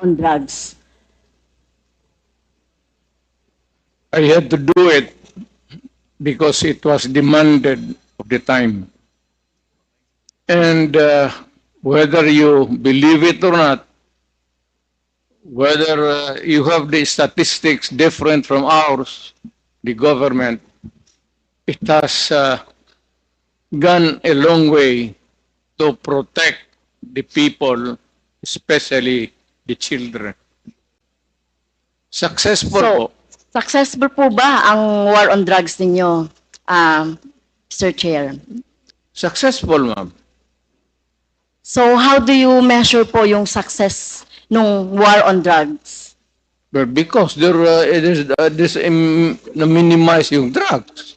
on drugs? I had to do it because it was demanded of the time. And whether you believe it or not, whether you have the statistics different from ours, the government, it has gone a long way to protect the people, especially the children. Successful po. Successful po ba ang war on drugs ninyo, Mr. Chair? Successful, ma'am. So how do you measure po yung success nung war on drugs? But because there is minimize yung drugs.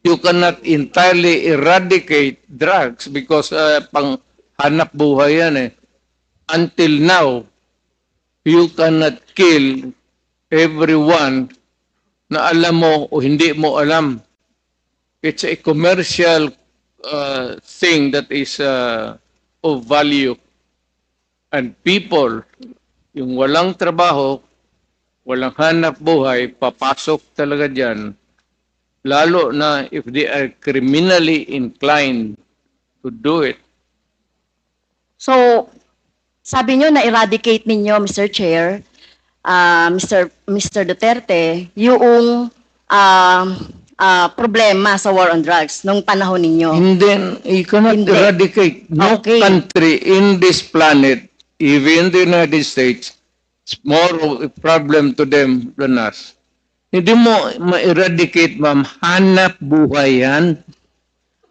You cannot entirely eradicate drugs because pang hanap buhay yan eh. Until now, you cannot kill everyone na alam mo o hindi mo alam. It's a commercial thing that is of value. And people, yung walang trabaho, walang hanap buhay, papasok talaga dyan. Lalo na if they are criminally inclined to do it. So, sabi nyo na eradicate ninyo, Mr. Chair, Mr. Duterte, yung problema sa war on drugs nung panahon ninyo. And then, you cannot Hindi. eradicate no Okay. country in this planet, even the United States, it's more of a problem to them than us. Hindi mo ma-eradicate, ma'am. Hanap buhay yan.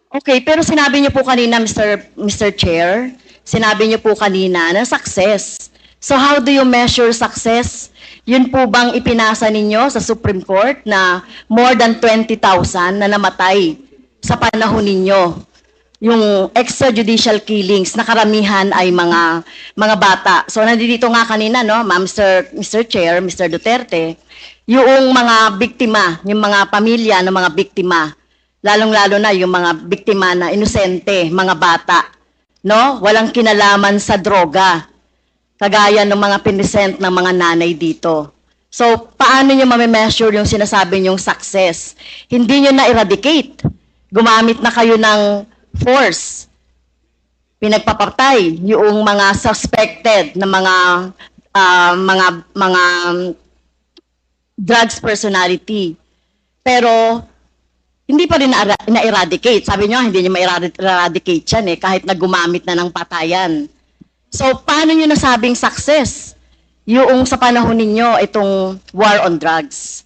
Okay, pero sinabi niyo po kanina, Mr. Chair, sinabi niyo po kanina na success. So how do you measure success? Yun po bang ipinasa ninyo sa Supreme Court na more than 20,000 na namatay sa panahon ninyo? Yung extrajudicial killings na karamihan ay mga bata. So nandito nga kanina, no, Mr. Chair, Mr. Duterte, yung mga biktima, yung mga pamilya ng mga biktima, lalong-lalo na yung mga biktima na inosente, mga bata, no? Walang kinalaman sa droga, kagaya ng mga pinisent ng mga nanay dito. So, paano nyo ma-measure yung sinasabi nyong success? Hindi nyo na-eradicate. Gumamit na kayo ng force. Pinagpapatay yung mga suspected na mga drugs personality. Pero, hindi pa rin na-eradicate. Sabi nyo, hindi nyo ma-eradicate yan kahit na gumamit na ng patayan. So, paano nyo nasabing success yung sa panahon ninyo itong war on drugs?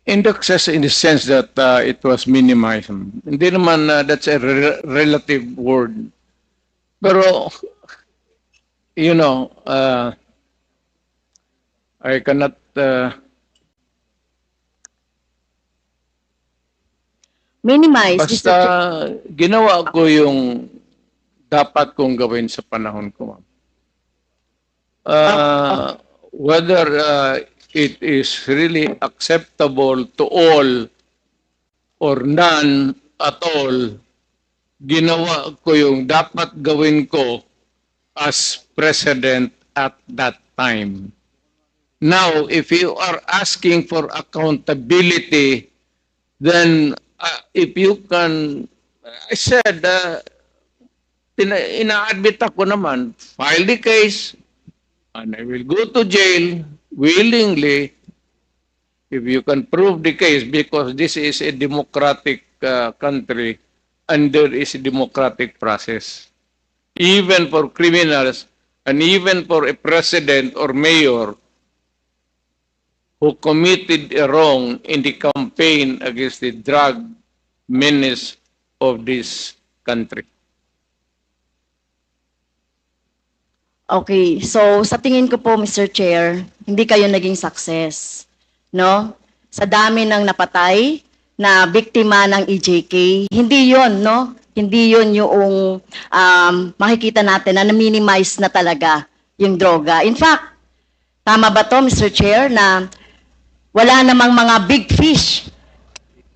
Success in the sense that it was minimized. Hindi naman that's a relative word. Pero, you know, I cannot Minimize. basta ginawa ko yung dapat kong gawin sa panahon ko, ma'am. Whether it is really acceptable to all or none at all, ginawa ko yung dapat gawin ko as president at that time. Now, if you are asking for accountability, then if you can, I said, ina-admit ako naman, file the case, and I will go to jail willingly if you can prove the case, because this is a democratic country and there is a democratic process. Even for criminals and even for a president or mayor who committed a wrong in the campaign against the drug menace of this country. Okay, so sa tingin ko po, Mr. Chair, hindi kayo naging success, no? Sa dami ng napatay na biktima ng EJK, hindi yon, no? Hindi yon yung makikita natin na na-minimize na talaga yung droga. In fact, tama ba to, Mr. Chair, na wala namang mga big fish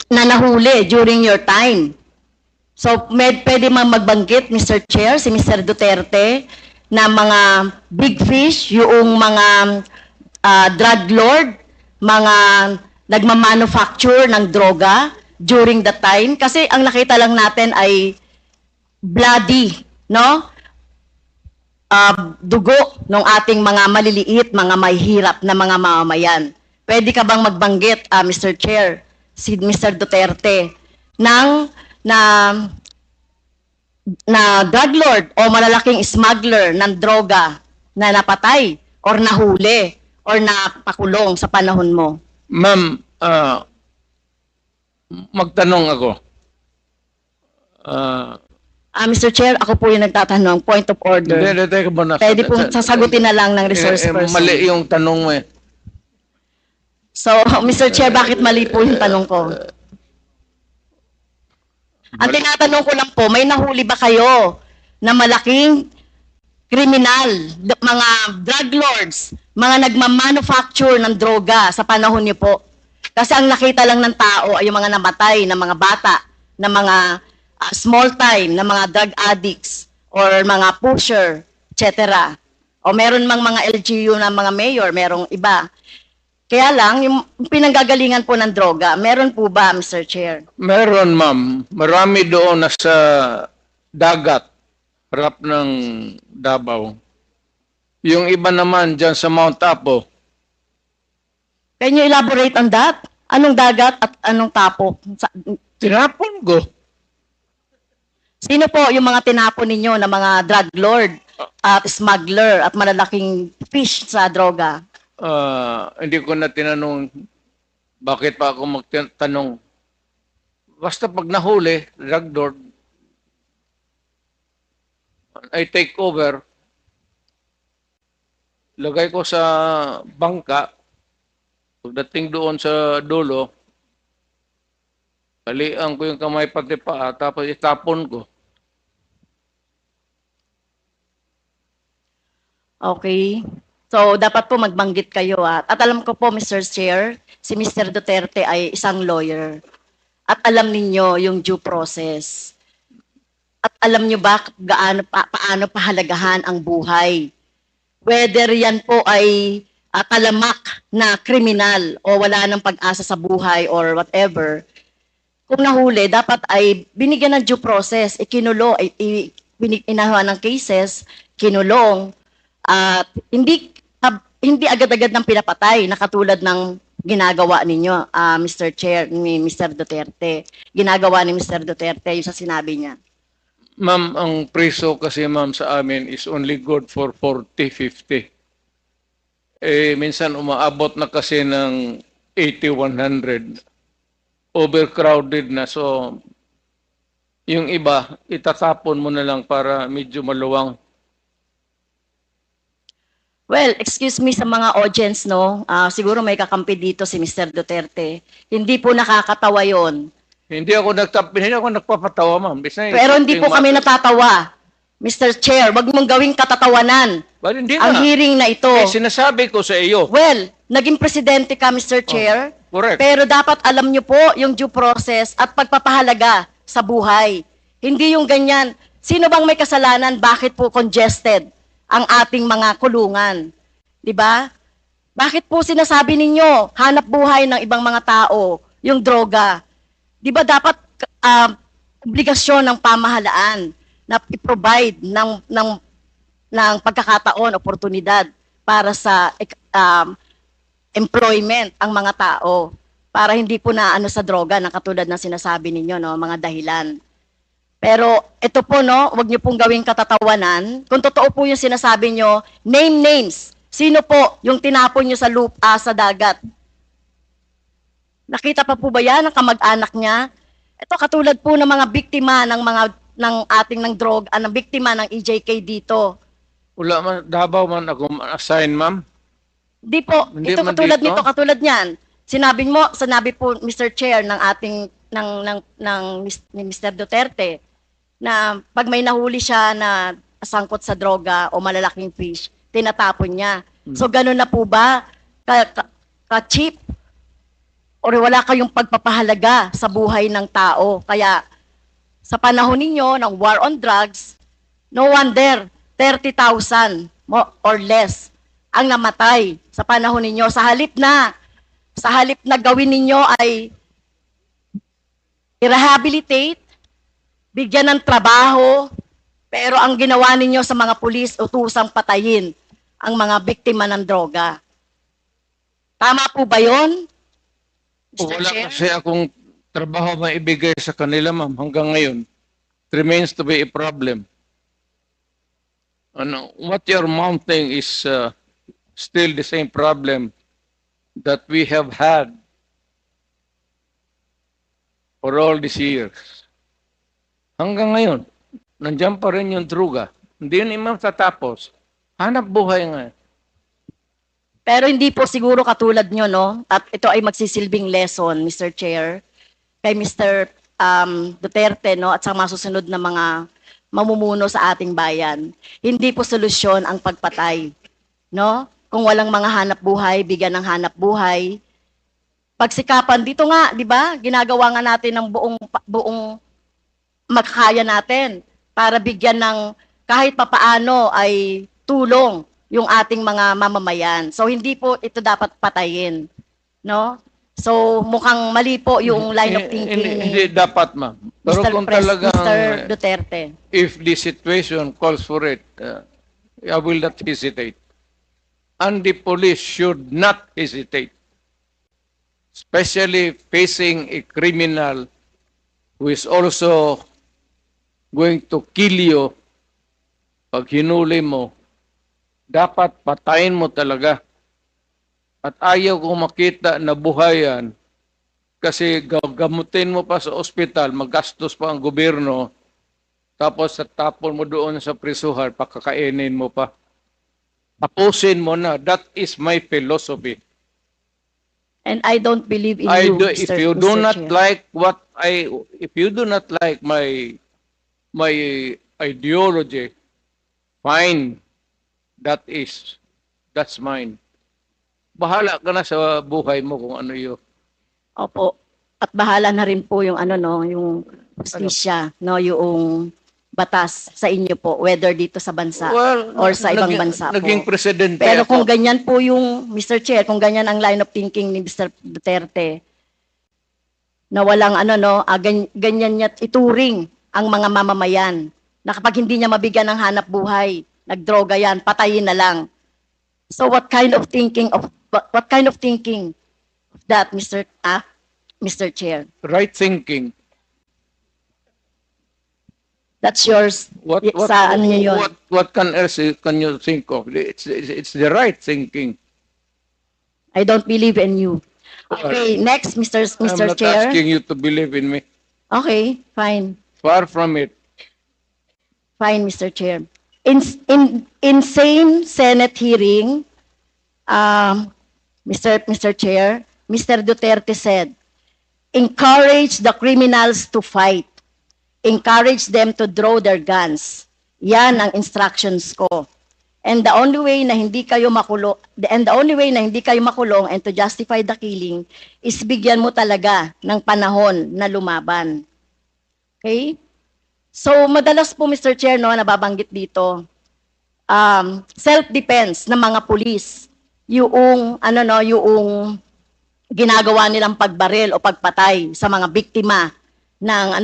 na nahuli during your time? So, pwede man magbanggit, Mr. Chair, si Mr. Duterte, na mga big fish, yung mga drug lord, mga nagmamanufacture ng droga during the time? Kasi ang nakita lang natin ay bloody, no? Dugo ng ating mga maliliit, mga mahihirap na mga mamamayan. Pwede ka bang magbanggit, Mr. Chair, si Mr. Duterte, ng na drug lord o malalaking smuggler ng droga na napatay or nahuli or napakulong sa panahon mo? Ma'am, magtanong ako. Mr. Chair, ako po yung nagtatanong. Point of order. Hindi, teka muna. Pwede pong sasagutin na lang ng resource person. Mali yung tanong mo eh. So, Mr. Chair, bakit mali po yung tanong ko? Ang tinatanong ko lang po, may nahuli ba kayo na malaking kriminal, mga drug lords, mga nagmamanufacture ng droga sa panahon niyo po? Kasi ang nakita lang ng tao ay yung mga namatay na mga bata, na mga small time, na mga drug addicts, or mga pusher, etc. O meron mang mga LGU na mga mayor, merong iba. Kaya lang, yung pinanggagalingan po ng droga, meron po ba, Mr. Chair? Meron, ma'am. Marami doon nasa dagat, harap ng Davao. Yung iba naman dyan sa Mount Apo. Can you elaborate on that? Anong dagat at anong tapok? Tinapon ko. Sino po yung mga tinapon ninyo na mga drug lord at smuggler at malalaking fish sa droga? Hindi ko na tinanong bakit pa ako magtanong. Basta pag nahuli, drug lord, I take over, lagay ko sa bangka, pagdating doon sa dulo, talian ko yung kamay pati paa, tapos itapon ko. Okay. So, dapat po magbanggit kayo. At alam ko po, Mr. Chair, si Mr. Duterte ay isang lawyer. At alam ninyo yung due process. At alam nyo ba paano pahalagahan ang buhay? Whether yan po ay talamak na kriminal o wala ng pag-asa sa buhay or whatever, kung nahuli, dapat ay binigyan ng due process, inahawa ng cases, kinulong, at hindi agad-agad ng pinapatay na katulad ng ginagawa ninyo, Mr. Chair, ni Mr. Duterte. Ginagawa ni Mr. Duterte yung sa sinabi niya. Ma'am, ang preso kasi ma'am sa amin is only good for 40, 50. Minsan umaabot na kasi ng 80, 100. Overcrowded na. So, yung iba, itatapon mo na lang para medyo maluwang. Well, excuse me sa mga audience, no? Siguro may kakampi dito si Mr. Duterte. Hindi po nakakatawa yon. Hindi ako nagpapatawa, ma'am. Pero hindi po kami natatawa. Mr. Chair, wag mong gawing katatawanan Hindi ang na. hearing na ito. Sinasabi ko sa iyo. Well, naging presidente ka, Mr. Chair. Correct. Pero dapat alam niyo po yung due process at pagpapahalaga sa buhay. Hindi yung ganyan. Sino bang may kasalanan? Bakit po congested ang ating mga kulungan? 'Di ba? Bakit po sinasabi ninyo hanap buhay ng ibang mga tao yung droga? 'Di ba dapat obligasyon ng pamahalaan na i-provide ng pagkakataon, oportunidad para sa employment ang mga tao para hindi po na sa droga na katulad ng sinasabi ninyo, no, mga dahilan. Pero ito po, no, wag niyo pong gawing katatawanan. Kung totoo po yung sinasabi niyo, name names. Sino po yung tinapon niyo sa sa dagat? Nakita pa po ba yan ng kamag-anak niya? Ito katulad po ng mga biktima ng ating droga, ng biktima ng EJK dito. Wala man, Davao man ako assign, ma'am. Di po, Hindi ito man katulad dito? nito, katulad niyan. Sinabi po Mr. Chair ng ating ni Mr. Duterte na pag may nahuli siya na sangkot sa droga o malalaking fish, tinatapon niya. So ganun na po ba ka-cheap? O wala kayong pagpapahalaga sa buhay ng tao? Kaya sa panahon ninyo ng war on drugs, no wonder 30,000 or less ang namatay sa panahon ninyo. Sa halip na gawin ninyo ay i-rehabilitate, bigyan ng trabaho, pero ang ginawa ninyo sa mga pulis, utusang patayin ang mga biktima ng droga. Tama po ba yun, Mr. Wala Chair? kasi akong trabaho maibigay sa kanila, ma'am, hanggang ngayon. It remains to be a problem. Ano, what you're mounting is still the same problem that we have had for all these years. Hanggang ngayon, nandiyan pa rin yung droga. Hindi yun imam tatapos. Hanap buhay nga. Pero hindi po siguro katulad nyo, no? At ito ay magsisilbing lesson, Mr. Chair, kay Mr. Duterte, no? At sa mga susunod na mga mamumuno sa ating bayan. Hindi po solusyon ang pagpatay, no? Kung walang mga hanap buhay, bigyan ng hanap buhay. Pagsikapan, dito nga, di ba? Ginagawa nga natin ng buong makakaya natin para bigyan ng kahit papaano ay tulong yung ating mga mamamayan. So hindi po ito dapat patayin, no? So mukhang mali po yung line of thinking Hindi dapat, ma'am. Pero kung talagang, Mr. Duterte. if the situation calls for it, I will not hesitate. And the police should not hesitate. Especially facing a criminal who is also going to kill you pag hinuli mo. Dapat patayin mo talaga. At ayaw kong makita na buhayan kasi gagamutin mo pa sa ospital, magastos pa ang gobyerno, tapos tapon mo doon sa prisuhan, pakakainin mo pa. Tapusin mo na. That is my philosophy. And I don't believe in you, If Mr. you do Mr. not Chair. like if you do not like my ideology, fine. That's mine. Bahala ka na sa buhay mo kung ano yun. Opo. At bahala na rin po yung yung justisya, no, yung batas sa inyo po, whether dito sa bansa or sa ibang bansa po. Naging presidente Pero kung ako. ganyan po yung, Mr. Chair, kung ganyan ang line of thinking ni Mr. Duterte, na walang ganyan niya ituring ang mga mamamayan, na kapag hindi niya mabigyan ng hanap buhay, nagdroga yan, patayin na lang. So what kind of thinking of that, Mr. Chair? Right thinking. That's yours. What else can you think of? It's the right thinking. I don't believe in you. Okay, next, Mr. I'm not Chair. asking you to believe in me. Okay, fine. Far from it. Fine, Mr. Chair. In same Senate hearing, Mr. Chair, Mr. Duterte said, encourage the criminals to fight. Encourage them to draw their guns. Yan ang instructions ko. And the only way na hindi kayo makulong, and to justify the killing is bigyan mo talaga ng panahon na lumaban. Okay? So, madalas po, Mr. Chair, nababanggit dito, self-defense ng mga pulis, yung ginagawa nilang pagbaril o pagpatay sa mga biktima ng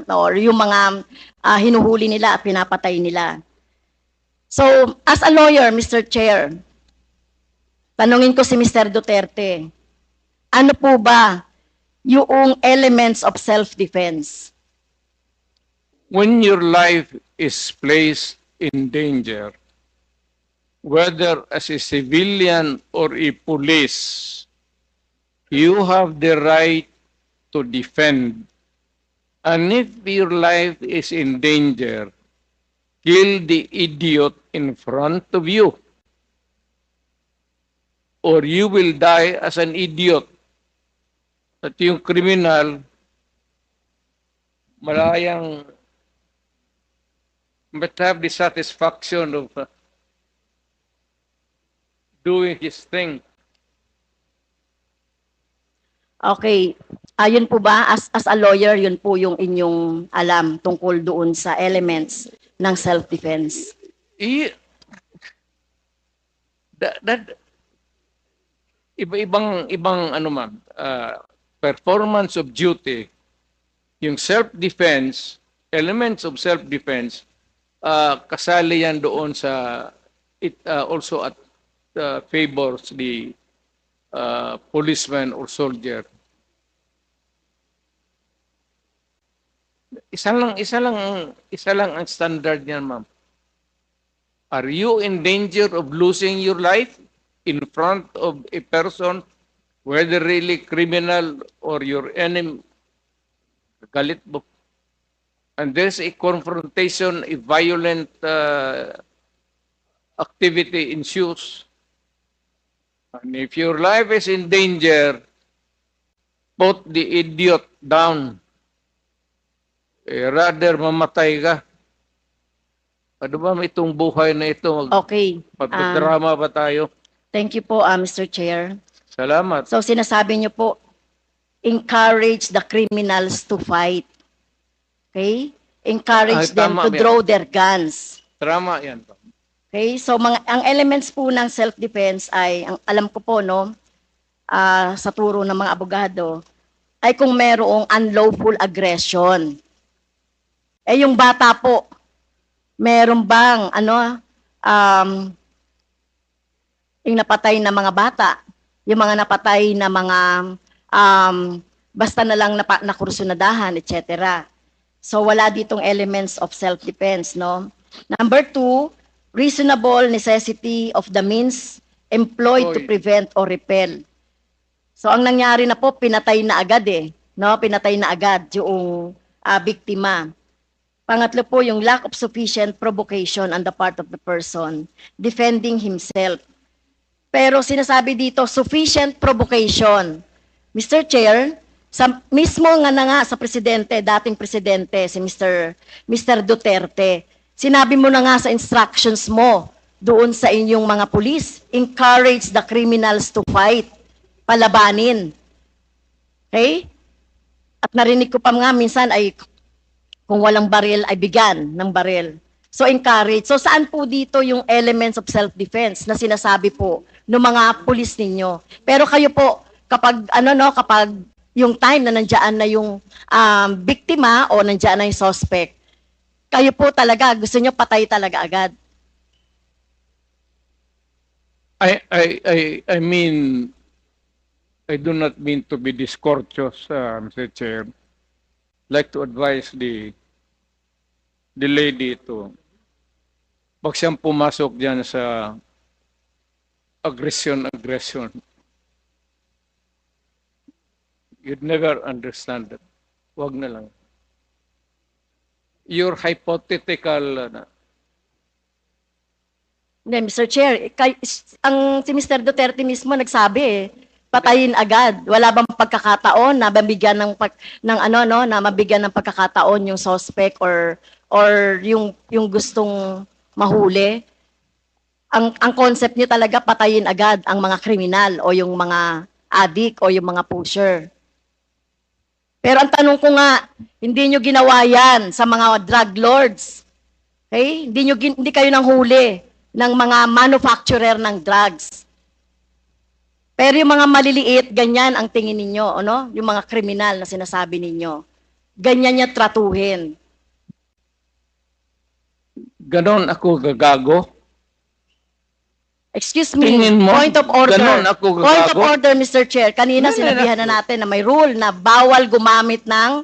or yung mga hinuhuli nila at pinapatay nila. So, as a lawyer, Mr. Chair, tanungin ko si Mr. Duterte, ano po ba yung elements of self-defense? When your life is placed in danger, whether as a civilian or a police, you have the right to defend. And if your life is in danger, kill the idiot in front of you, or you will die as an idiot. At yung criminal, malayang but have the satisfaction of doing his thing. Okay. Yun po ba, as a lawyer, yun po yung inyong alam tungkol doon sa elements ng self-defense? I, that, ibang ano ma'am, performance of duty, yung self-defense, elements of self-defense, kasali yan doon sa, it also at favors the policeman or soldier. Isa lang ang standard niyan, ma'am. Are you in danger of losing your life in front of a person, whether really criminal or your enemy, galit mo, and there's a confrontation, a violent activity ensues, and if your life is in danger, put the idiot down. Rather mamatay ka. Ano ba itong buhay na ito? Okay. Magpadrama ba tayo? Thank you po, Mr. Chair. Salamat. So sinasabi niyo po, encourage the criminals to fight. Okay? Encourage them tama to yan. draw their guns. Drama yan. Okay? So ang elements po ng self-defense ay, ang alam ko po, no, sa turo ng mga abogado, ay kung merong unlawful aggression. Eh yung bata po, meron bang yung napatay na mga bata, yung mga napatay na mga basta na lang nakursunadahan, etc. So wala ditong elements of self-defense, no? Number 2, reasonable necessity of the means employed to prevent or repel. So ang nangyari na po, pinatay na agad no? Pinatay na agad yung biktima. Pangatlo po, yung lack of sufficient provocation on the part of the person defending himself. Pero sinasabi dito, sufficient provocation. Mr. Chair, mismo nga sa presidente, dating presidente, si Mr. Duterte, sinabi mo na nga sa instructions mo doon sa inyong mga pulis, encourage the criminals to fight, palabanin. Okay? At narinig ko pa nga minsan ay kung walang baril ay bigyan ng baril. So encourage. So saan po dito yung elements of self-defense na sinasabi po ng mga pulis ninyo? Pero kayo po, kapag kapag yung time na nandiyan na yung biktima o nandiyan na yung suspect, kayo po talaga gusto nyo patay talaga agad. I mean, I do not mean to be discourteous, Mr. Chair. Like to advise the lady to, pag siyang pumasok diyan sa aggression, you'd never understand that. Wag na lang. Your hypothetical Hindi, Mr. Chair, si Mr. Duterte mismo nagsabi patayin agad. Wala bang pagkakataon na mabigyan na mabigyan ng pagkakataon yung suspect or yung gustong mahuli? Ang concept niyo talaga patayin agad ang mga kriminal o yung mga addict o yung mga pusher. Pero ang tanong ko nga, hindi niyo ginawa yan sa mga drug lords. Okay? Hindi kayo nang huli ng mga manufacturer ng drugs. Pero yung mga maliliit, ganyan ang tingin ninyo, ano? Yung mga kriminal na sinasabi ninyo. Ganyan niya tratuhin. ganon ako gagago. Excuse me, Tingin mo, point of order. ganon ako Point of gagago? order, Mr. Chair. Kanina Hindi, sinabihan na natin na may rule na bawal gumamit ng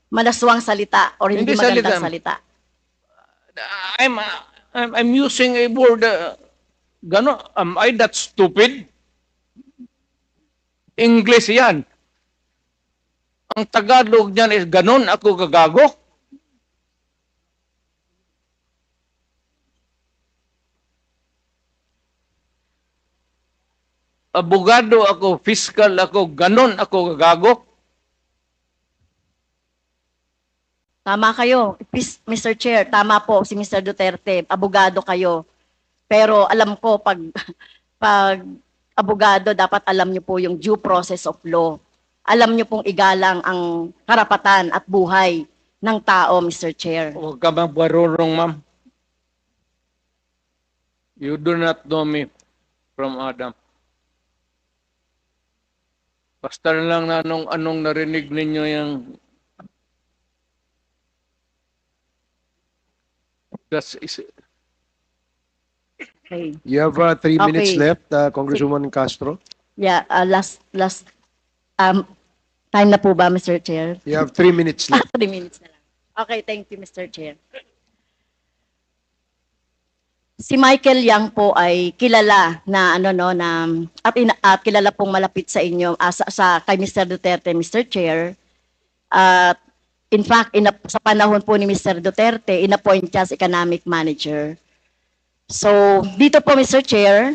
malaswang salita or hindi magandang salita. I'm using a word, ganon, am I that stupid? English yan. Ang Tagalog niyan is ganon ako gagago. Abogado ako, fiscal ako, ganon ako gagago. Tama kayo, Mr. Chair, tama po si Mr. Duterte, abogado kayo. Pero alam ko, pag abogado, dapat alam niyo po yung due process of law. Alam niyo pong igalang ang karapatan at buhay ng tao, Mr. Chair. Huwag ka bang barurong, ma'am? You do not know me from Adam. Basta na lang na anong narinig ninyo yung that's is Okay. You have 3 minutes Okay. left, Congresswoman Castro. Yeah, last time na po ba, Mr. Chair? You have 3 minutes left. 3 minutes na lang. Okay, thank you, Mr. Chair. Si Michael Yang po ay kilala na at kilala pong malapit sa inyo sa kay Mr. Duterte, Mr. Chair. At in fact, sa panahon po ni Mr. Duterte, inappoint siya as economic manager. So, dito po, Mr. Chair,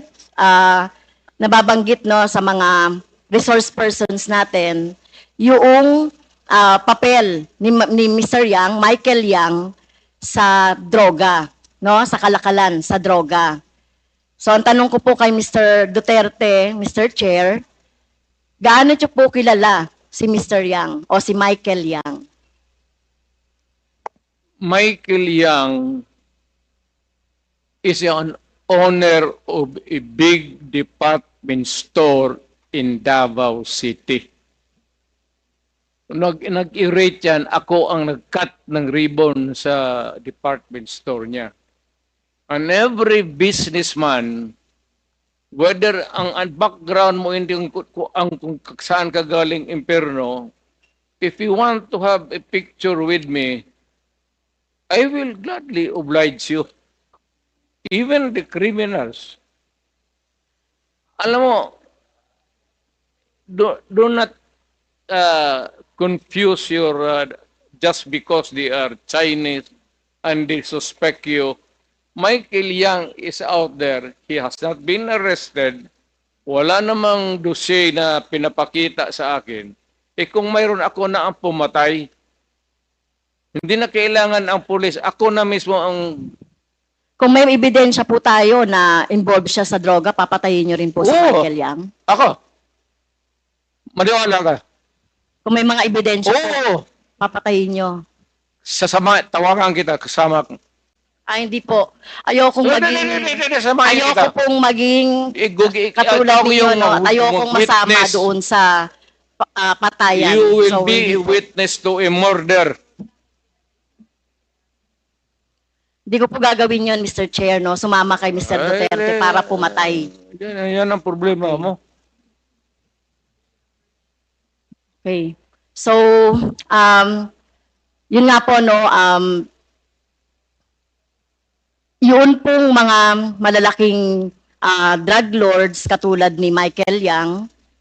nababanggit no sa mga resource persons natin yung papel ni Mr. Yang, Michael Yang, sa droga, no, sa kalakalan, sa droga. So, ang tanong ko po kay Mr. Duterte, Mr. Chair, gaano niyo po kilala si Mr. Yang o si Michael Yang? Michael Yang is an owner of a big department store in Davao City. Nag-irate yan, ako ang nag-cut ng ribbon sa department store niya. And every businessman, whether ang background mo hindi kung saan ka galing impyerno, if you want to have a picture with me, I will gladly oblige you. Even the criminals. Alam mo, do not confuse your, just because they are Chinese and they suspect you. Michael Yang is out there. He has not been arrested. Wala namang dossier na pinapakita sa akin. Eh kung mayroon ako na ang pumatay, hindi na kailangan ang pulis. Ako na mismo ang... Kung may ebidensya po tayo na involved siya sa droga, papatayin niyo rin po si Oo. Michael Yang? Ako. Maniwala ka. Kung may mga ebidensya po, Oo. papatayin niyo? Sasama, tawagan kita, kasama. Hindi po. Ayokong maging... Samahin kita. Ayoko pong maging katulad Ikaw ninyo, yung no? At ayokong masama witness. doon sa patayan. You will So, be hindi a po. witness to a murder. Hindi ko po gagawin yon, Mr. Chair, no? Sumama kay Mr. Duterte para pumatay. Yan ang problema mo. Okay. So, yun nga po, no, yun pong mga malalaking drug lords katulad ni Michael Yang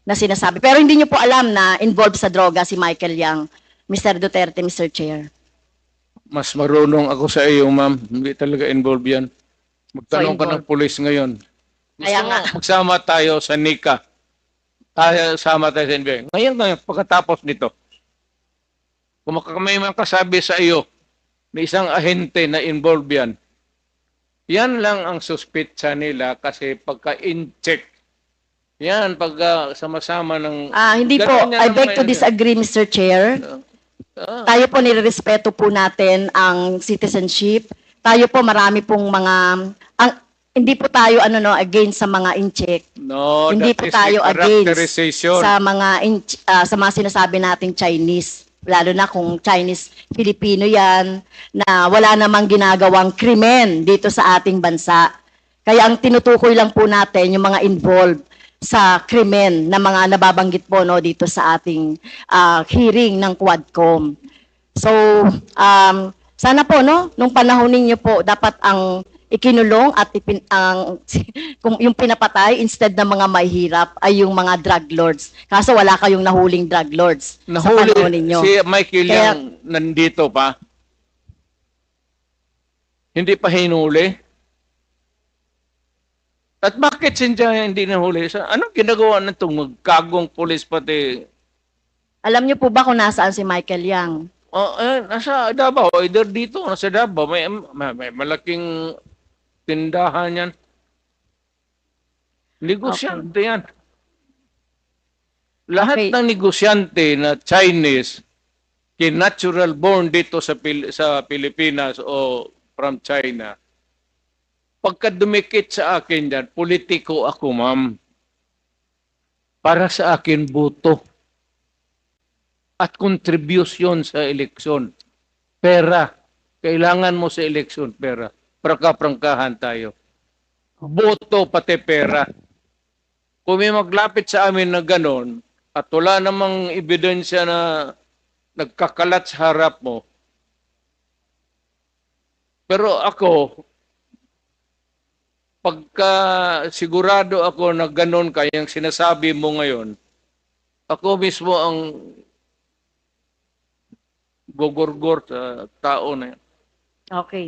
na sinasabi. Pero hindi nyo po alam na involved sa droga si Michael Yang, Mr. Duterte, Mr. Chair. Mas marunong ako sa iyo, ma'am. Hindi talaga involved yan. Magtanong ka ng involved. pulis ngayon. Kaya nga. Magsama tayo sa NICA. Sama tayo sa NBI. Ngayon, pagkatapos nito, kung may makasabi sa iyo na isang ahente na involved yan, yan lang ang suspitsa nila kasi pagka-in-check, yan, pag sama-sama ng... Hindi po. Ganun yan I ang beg to may- disagree, Mr. Chair. Tayo po nirerespeto po natin ang citizenship. Tayo po marami pong mga hindi po tayo against sa mga in-check. No, Hindi that po is tayo a against characterization. sa mga sinasabi nating Chinese. Lalo na kung Chinese Filipino 'yan na wala namang ginagawang krimen dito sa ating bansa. Kaya ang tinutukoy lang po natin yung mga involved sa krimen na mga nababanggit po no dito sa ating hearing ng Quadcom. So, sana po no nung panahon ninyo po dapat ang ikinulong at kung yung pinapatay instead ng mga mahihirap ay yung mga drug lords. Kaso wala kayong nahuling drug lords sa panahon ninyo. Si Michael Kaya- Yang nandito pa. Hindi pa hinuli. At bakit siya hindi nahuli? Anong ginagawa na itong magkagong pulis pati? Alam niyo po ba kung nasaan si Michael Yang? Nasa Davao, either dito, nasa Davao. May malaking tindahan yan. Negosyante yan. Lahat Okay. ng negosyante na Chinese, natural born dito sa Pilipinas o from China, pagka dumikit sa akin yan, politiko ako, ma'am. Para sa akin, buto. At contribution sa eleksyon. Pera. Kailangan mo sa eleksyon, pera. Prangka-prangkahan tayo. Boto pati pera. Kung may maglapit sa amin na ganon, at wala namang ebidensya na nagkakalat sa harap mo, pero ako, pagka sigurado ako na ganon kayang sinasabi mo ngayon, ako mismo ang gogorgor sa tao na yan. Okay.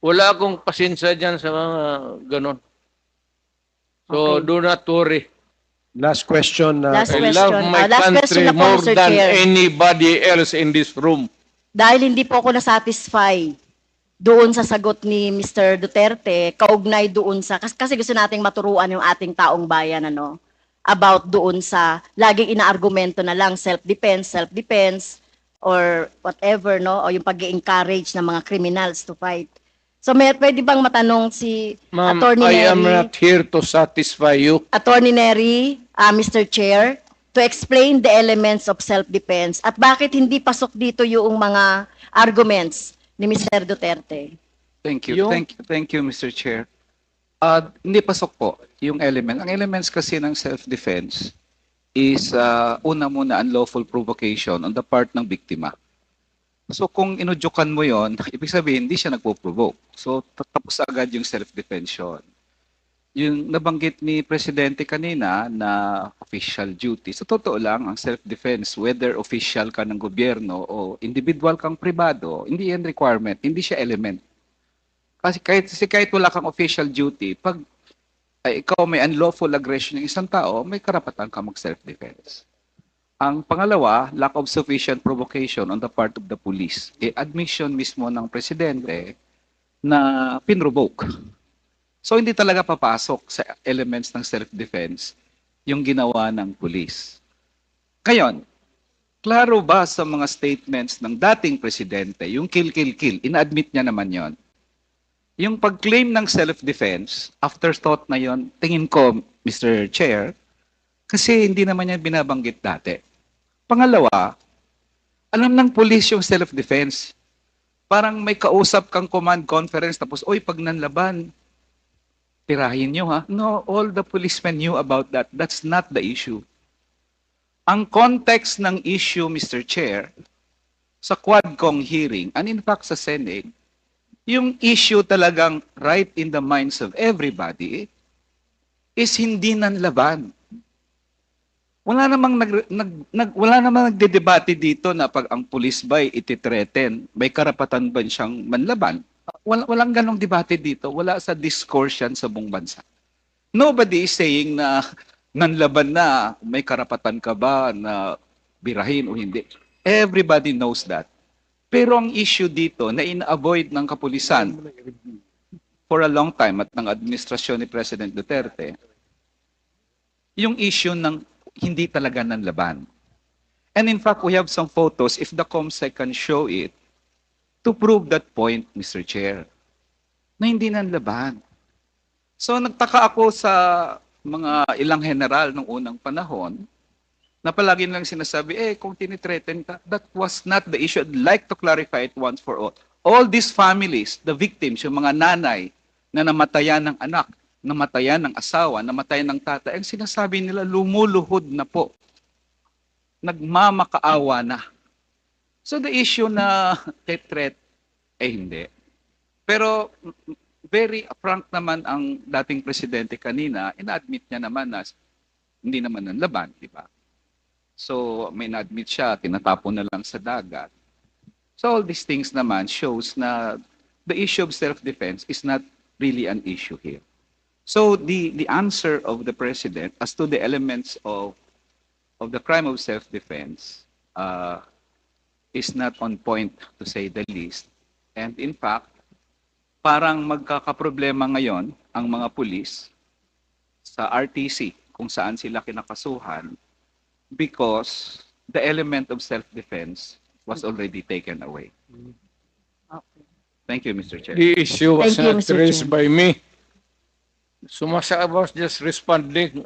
Wala akong pasensya dyan sa mga ganon. So, Okay. do not worry. Last question. Last I question. love my Last question country na po, more Mr. than Chair. anybody else in this room. Dahil hindi po ako nasatisfy doon sa sagot ni Mr. Duterte, kaugnay doon sa, kasi gusto nating maturuan yung ating taong bayan, ano, about doon sa, laging inaargumento na lang, self-defense, or whatever, no, o yung pag-encourage ng mga criminals to fight. So, pwede bang matanong si Ma'am, Attorney I am Neri? not here to satisfy you. Attorney Neri, Mr. Chair, to explain the elements of self-defense at bakit hindi pasok dito yung mga arguments ni Mr. Duterte. Thank you. Yung- Thank you, Mr. Chair. Hindi pasok po yung element. Ang elements kasi ng self-defense is una muna unlawful provocation on the part ng biktima. So kung inudyukan mo yon, ibig sabihin hindi siya nagpo-provoke. So tapos agad yung self-defense yun. Yung nabanggit ni Presidente kanina na official duty. So totoo lang, ang self-defense, whether official ka ng gobyerno o individual kang pribado, hindi yan requirement, hindi siya element. Kasi kahit wala kang official duty, pag ikaw may unlawful aggression ng isang tao, may karapatan ka mag-self-defense. Ang pangalawa, lack of sufficient provocation on the part of the police. Admission mismo ng Presidente na pinrovoke. So hindi talaga papasok sa elements ng self-defense yung ginawa ng police. Ngayon, klaro ba sa mga statements ng dating presidente, yung kill, ina-admit niya naman yon. Yung pag-claim ng self-defense, afterthought na yon, tingin ko, Mr. Chair, kasi hindi naman yan binabanggit dati. Pangalawa, alam ng police yung self-defense. Parang may kausap kang command conference tapos, oy, pag nanlaban, tirahin nyo ha. No, all the policemen knew about that. That's not the issue. Ang context ng issue, Mr. Chair, sa Quadcom hearing, and in fact sa Senate, yung issue talagang right in the minds of everybody is hindi nanlaban. Wala namang wala namang nagdedebate dito na pag ang police ba ititreten, may karapatan ba siyang manlaban? Walang ganong debate dito. Wala sa discourse yan sa buong bansa. Nobody is saying na nanlaban na, may karapatan ka ba na birahin o hindi. Everybody knows that. Pero ang issue dito na ina-avoid ng kapulisan for a long time at ng administrasyon ni President Duterte, yung issue ng hindi talaga nanlaban. And in fact, we have some photos, if the COMSEC can show it, to prove that point, Mr. Chair, na hindi nanlaban. So nagtaka ako sa mga ilang general nung unang panahon, na palagi lang sinasabi, kung tinitreten ka, that was not the issue. I'd like to clarify it once for all. All these families, the victims, yung mga nanay na namatayan ng anak, namatayan ng asawa, namatayan ng tatay, ang sinasabi nila, lumuluhod na po. Nagmamakaawa na. So the issue na threat, hindi. Pero very frank naman ang dating presidente kanina, ina-admit niya naman na hindi naman nanlaban, di ba? So may na-admit siya, tinatapon na lang sa dagat. So all these things naman shows na the issue of self-defense is not really an issue here. So the answer of the president as to the elements of the crime of self-defense is not on point, to say the least. And in fact, parang magkakaproblema ngayon ang mga pulis sa RTC kung saan sila kinakasuhan because the element of self-defense was already taken away. Okay. Thank you, Mr. Chair. The issue was Thank you, not Mr. raised Chair. by me. Sumasa I was just responding